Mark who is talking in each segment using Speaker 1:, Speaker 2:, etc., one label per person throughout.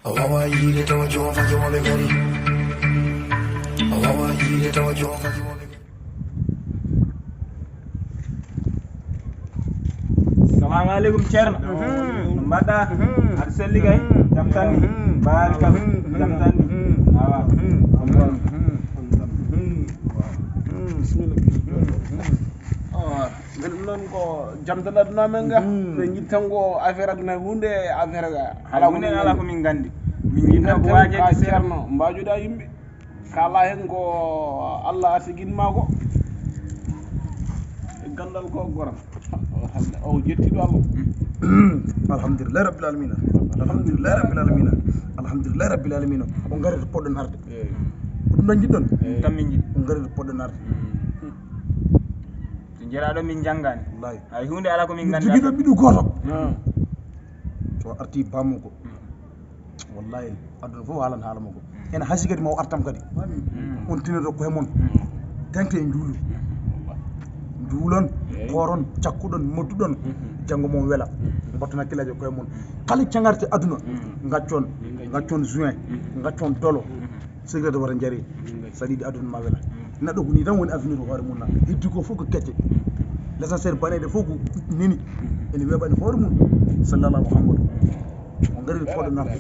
Speaker 1: Wawa yire tawa joma faki wabe gari. Wawa yire tawa joma faki wabe gari.
Speaker 2: Assalamu alaikum Cerno. Mbaɗɗa aɗa selli kay jam tan ni barikal jam tan ni awa
Speaker 3: non ko jamtal aduna men ga ɓe jittango affaire aduna hunde affaire ga
Speaker 2: ala hunde ala ko min gandi min jinna ko wajeede
Speaker 3: Ceerno mbajuɗa yimɓe kala hen ko Allah artiginma ko e gandal ko goram o jettiɗo Allah
Speaker 4: alhamdulillah rabbil alamin alhamdulillah rabbil alamin alhamdulillah rabbil alamin on gari to podɗon arde ɗum ɗon jiɗɗon
Speaker 2: tan min jiɗi
Speaker 4: on gari to podɗon arde
Speaker 2: so jeraɗo min janggani
Speaker 4: wallahi
Speaker 2: hay hunde ala ko min gandi
Speaker 4: jogiɗo ɓiɗu goto so arti bammu ko wallahi aduna fof haalan haala makko ene hasi kadi ma o artam kadi on tinoto koye mon tengte e njuulu njuulon kooron cakkuɗon modduɗon janngo mon wela mbatton hakkillaji koye mon kala cagarte aduna gaccon juin gaccon dolo sécurité wata jaari sa ɗiɗi aduna ma wela neɗɗo ko ni tan woni avenir hoore mum na heddi ko fof ko kecce l'essentiel baneɗe fof ko nini ene weɓani hoore mum sallallah mouhammadou o gari poɗo narde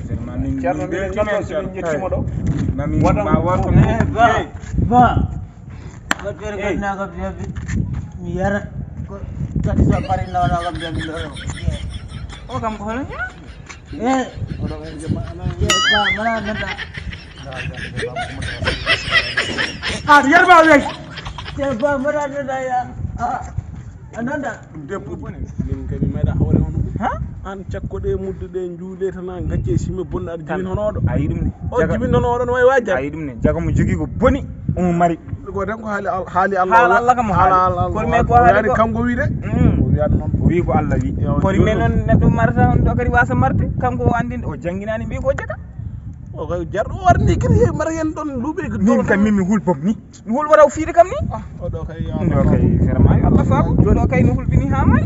Speaker 3: Ceerno minen gatto somin jettimo ɗo
Speaker 2: ma worto
Speaker 5: ba gotere ko nagam jabi mi yara ko kadi so pare na nagam jabi loro
Speaker 2: o kam ko hono
Speaker 5: oɗo ba mana nanda aɗa yarba wey ba mana nanda ya ananda
Speaker 3: debbo min kadi meeɗa hawre hono an cakkoɗe mudduɗe juule tan a gacce simme bonno aɗa jibin hono oɗo
Speaker 2: ayi ɗum ne
Speaker 3: o jibin hono oɗo no wawi wajja
Speaker 2: ayi ɗum ne jaga mo jogui ko boni omo mari
Speaker 3: ko tan ko haali
Speaker 2: haala Allah kam haali porme ko haali
Speaker 3: kanko wi de o wiyata noon
Speaker 2: o wi ko Allah wi porme noon neɗɗo marata on ɗo kadi wasa marde kanko o andinde o jangguinani mbi ko jaga
Speaker 3: o kay jarɗo warni kadi he mara yen ɗon luuɓe
Speaker 2: min kam min mi hulbom ni mi hulɓata o fiide kam ni
Speaker 3: oɗo kay
Speaker 2: ɗo kay vraiment yo Allah faabu ɗo kay mi hulɓini ha may